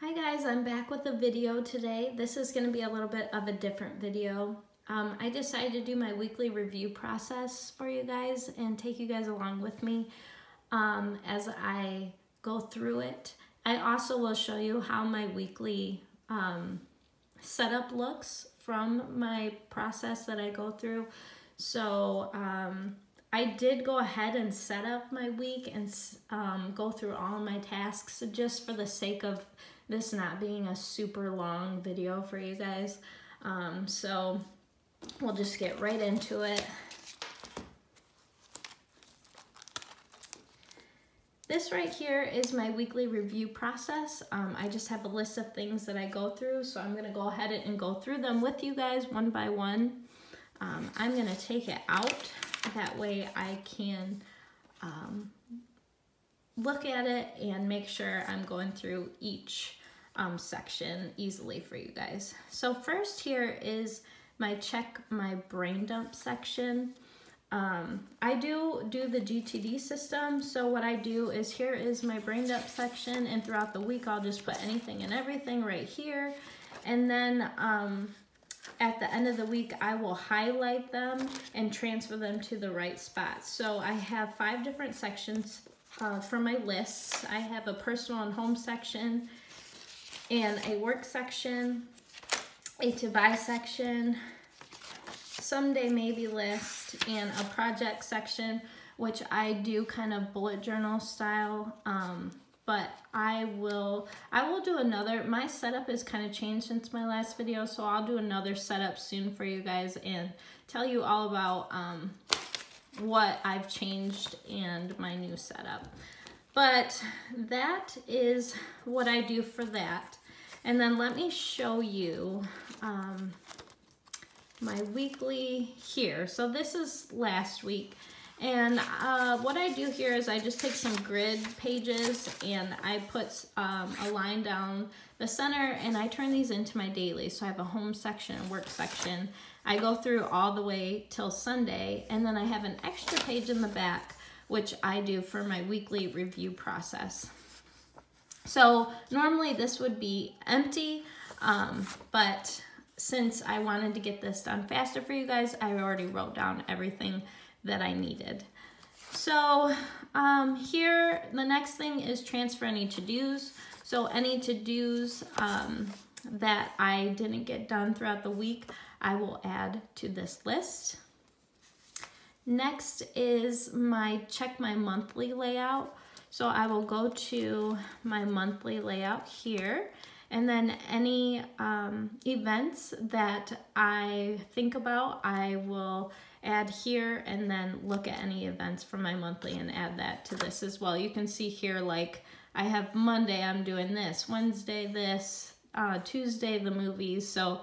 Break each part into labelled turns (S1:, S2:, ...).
S1: Hi guys, I'm back with a video today. This is going to be a little bit of a different video. I decided to do my weekly review process for you guys and take you guys along with me as I go through it. I also will show you how my weekly setup looks from my process that I go through. So I did go ahead and set up my week and go through all of my tasks just for the sake of this not being a super long video for you guys. So we'll just get right into it. This right here is my weekly review process. I just have a list of things that I go through, so I'm gonna go ahead and go through them with you guys one by one. I'm gonna take it out, that way I can look at it and make sure I'm going through each section easily for you guys. So first here is my check my brain dump section. I do the GTD system, so what I do is here is my brain dump section, and throughout the week I'll just put anything and everything right here, and then at the end of the week I will highlight them and transfer them to the right spot. So I have 5 different sections for my lists. I have a personal and home section, and a work section, a to buy section, someday maybe list, and a project section, which I do kind of bullet journal style. But I will do another, my setup has kind of changed since my last video, so I'll do another setup soon for you guys and tell you all about what I've changed and my new setup. But that is what I do for that. And then let me show you my weekly here. So this is last week. And what I do here is I just take some grid pages and I put a line down the center, and I turn these into my daily. So I have a home section and work section. I go through all the way till Sunday, and then I have an extra page in the back, which I do for my weekly review process. So normally this would be empty, but since I wanted to get this done faster for you guys, I already wrote down everything that I needed. So here, the next thing is transfer any to-dos. So any to-dos that I didn't get done throughout the week, I will add to this list. Next is my check my monthly layout. So I will go to my monthly layout here, and then any events that I think about, I will add here, and then look at any events from my monthly and add that to this as well. You can see here, like I have Monday, I'm doing this, Wednesday this, Tuesday the movies. So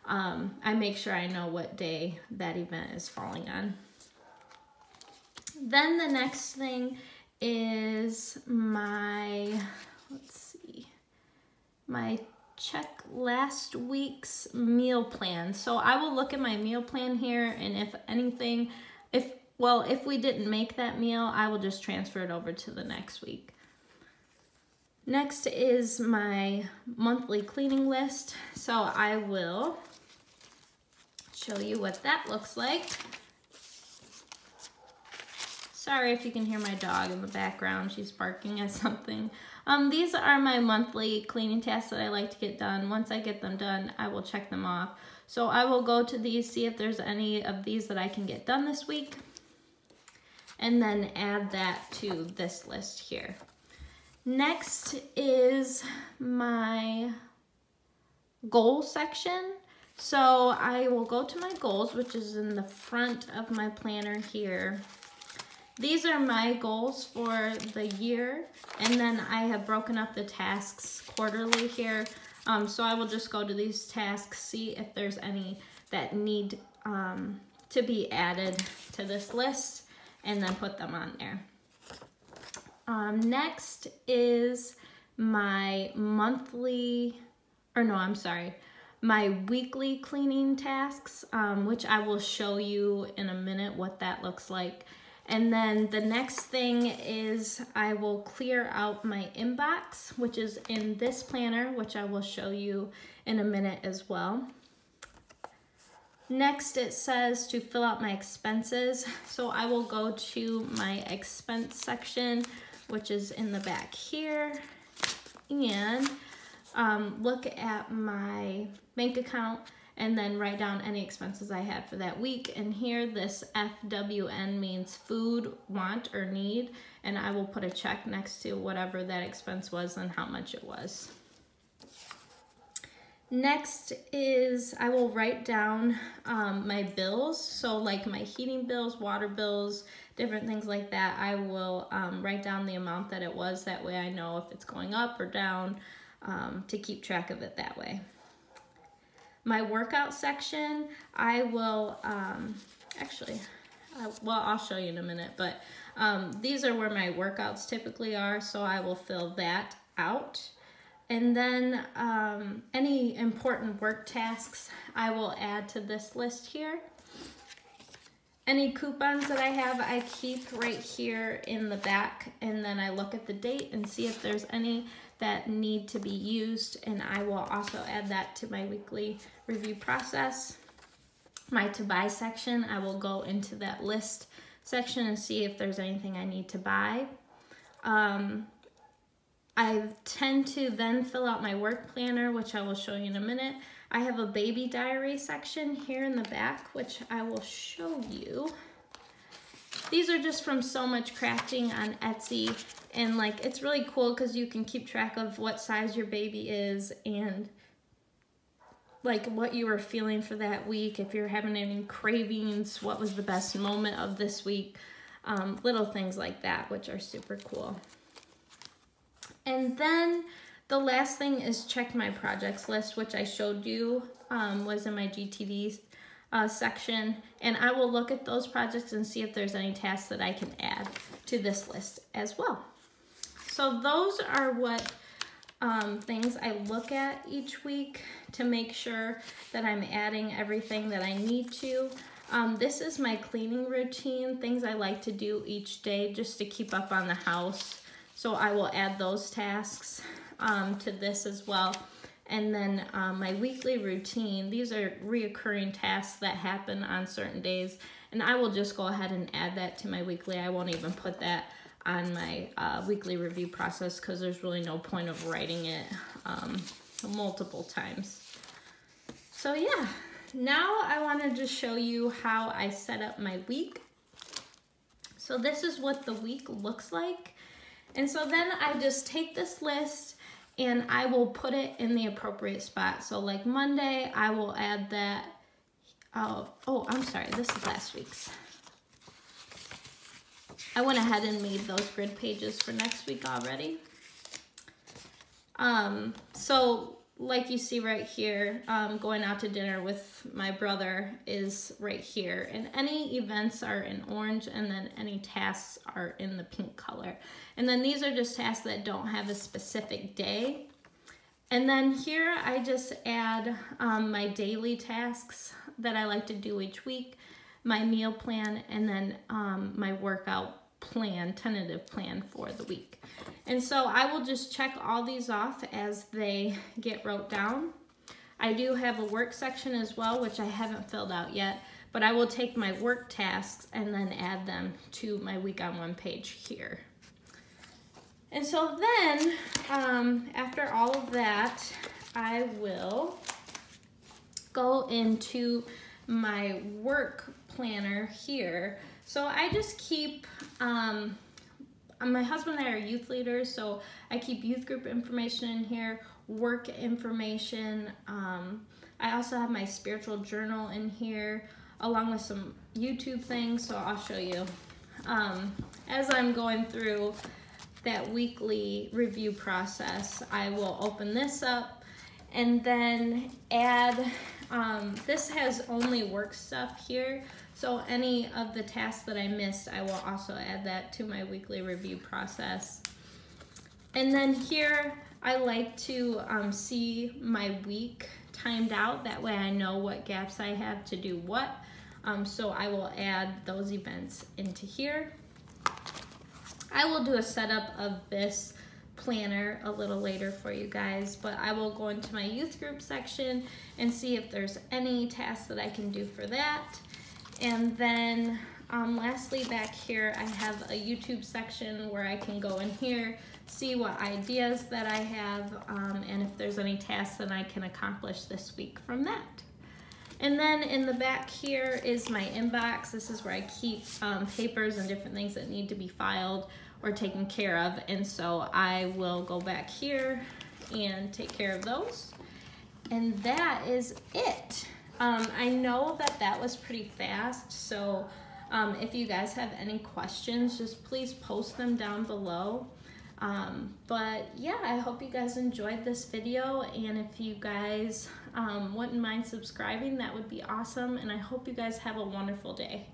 S1: I make sure I know what day that event is falling on. Then the next thing is my, let's see, my check last week's meal plan. So I will look at my meal plan here, and if anything, if we didn't make that meal, I will just transfer it over to the next week. Next is my monthly cleaning list. So I will show you what that looks like. Sorry if you can hear my dog in the background. She's barking at something. These are my monthly cleaning tasks that I like to get done. Once I get them done, I will check them off. So I will go to these, see if there's any of these that I can get done this week, and then add that to this list here. Next is my goal section. So I will go to my goals, which is in the front of my planner here. These are my goals for the year, and then I have broken up the tasks quarterly here. So I will just go to these tasks, see if there's any that need to be added to this list, and then put them on there. Next is my my weekly cleaning tasks, which I will show you in a minute what that looks like. And then the next thing is I will clear out my inbox, which is in this planner, which I will show you in a minute as well. Next, it says to fill out my expenses. So I will go to my expense section, which is in the back here, and look at my bank account and then write down any expenses I had for that week. And here this FWN means food, want, or need, and I will put a check next to whatever that expense was and how much it was. Next is I will write down my bills, so like my heating bills, water bills, different things like that. I will write down the amount that it was, that way I know if it's going up or down, to keep track of it that way. My workout section, I will, I'll show you in a minute, but these are where my workouts typically are, so I will fill that out. And then any important work tasks, I will add to this list here. Any coupons that I have, I keep right here in the back, and then I look at the date and see if there's any that need to be used, and I will also add that to my weekly review process. My to buy section, I will go into that list section and see if there's anything I need to buy. I tend to then fill out my work planner, which I will show you in a minute. I have a baby diary section here in the back, which I will show you. These are just from So Much Crafting on Etsy, and like it's really cool because you can keep track of what size your baby is and like what you were feeling for that week, if you're having any cravings, what was the best moment of this week, little things like that, which are super cool. And then the last thing is check my projects list, which I showed you was in my GTD section. And I will look at those projects and see if there's any tasks that I can add to this list as well. So those are what things I look at each week to make sure that I'm adding everything that I need to. This is my cleaning routine, things I like to do each day just to keep up on the house. So I will add those tasks to this as well. And then my weekly routine, these are reoccurring tasks that happen on certain days. And I will just go ahead and add that to my weekly. I won't even put that on my weekly review process because there's really no point of writing it multiple times. So yeah, now I wanted to show you how I set up my week. So this is what the week looks like. And so then I just take this list and I will put it in the appropriate spot. So like Monday, I will add that. Oh, I'm sorry, this is last week's. I went ahead and made those grid pages for next week already. So like you see right here, going out to dinner with my brother is right here. And any events are in orange, and then any tasks are in the pink color. And then these are just tasks that don't have a specific day. And then here I just add my daily tasks that I like to do each week, my meal plan, and then my workout plan, tentative plan for the week. And so I will just check all these off as they get wrote down. I do have a work section as well, which I haven't filled out yet, but I will take my work tasks and then add them to my week on one page here. And so then, after all of that, I will go into my work planner here. So I just keep, my husband and I are youth leaders, so I keep youth group information in here, work information. I also have my spiritual journal in here, along with some YouTube things, so I'll show you. As I'm going through that weekly review process, I will open this up and then add, this has only work stuff here, so any of the tasks that I missed, I will also add that to my weekly review process. And then here, I like to see my week timed out, that way I know what gaps I have to do what. So I will add those events into here. I will do a setup of this planner a little later for you guys, but I will go into my youth group section and see if there's any tasks that I can do for that. And then lastly back here, I have a YouTube section where I can go in here, see what ideas that I have, and if there's any tasks that I can accomplish this week from that. And then in the back here is my inbox. This is where I keep papers and different things that need to be filed or taken care of. And so I will go back here and take care of those. And that is it. I know that that was pretty fast. So if you guys have any questions, just please post them down below. But yeah, I hope you guys enjoyed this video, and if you guys wouldn't mind subscribing, that would be awesome, and I hope you guys have a wonderful day.